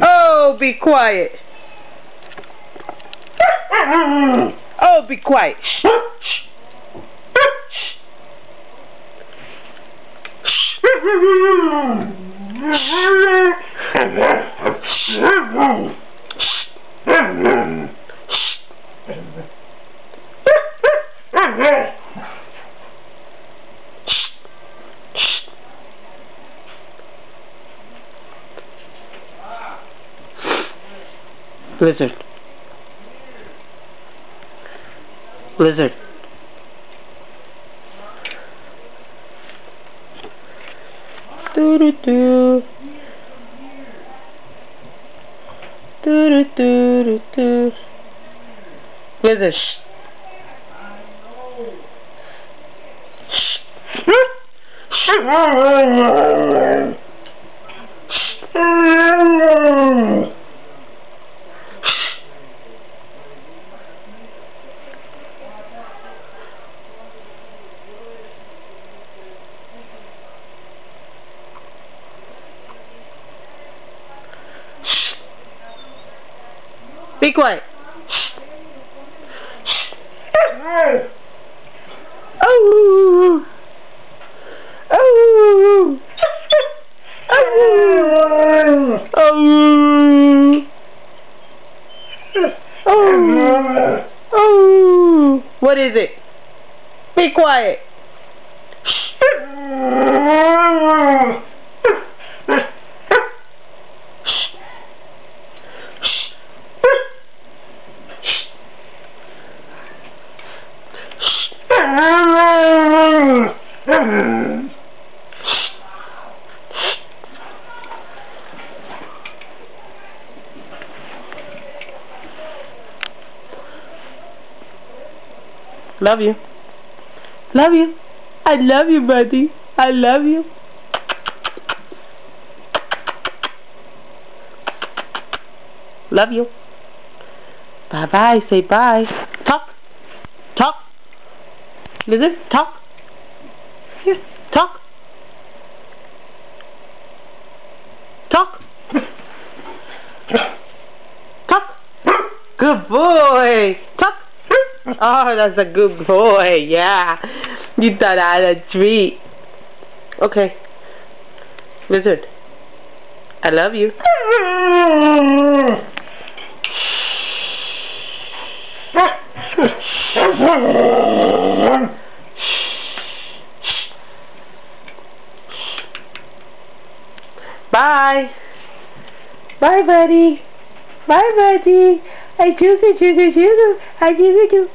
Oh, be quiet. Oh, be quiet. Lizard. Lizard. Do do do. Do do do do do. Lizard. Be quiet. Oh. Oh. Oh. Oh. Oh. Oh. What is it? Be quiet. Love you. Love you. I love you, buddy. I love you. Love you. Bye-bye. Say bye. Talk. Talk. Lizard, talk. Here, talk. Talk. Talk. Good boy. Talk. Oh, that's a good boy. Yeah. You thought I had a treat. Okay. Lizard, I love you. Bye. Bye, buddy. Bye, buddy. I choose you. I choose you.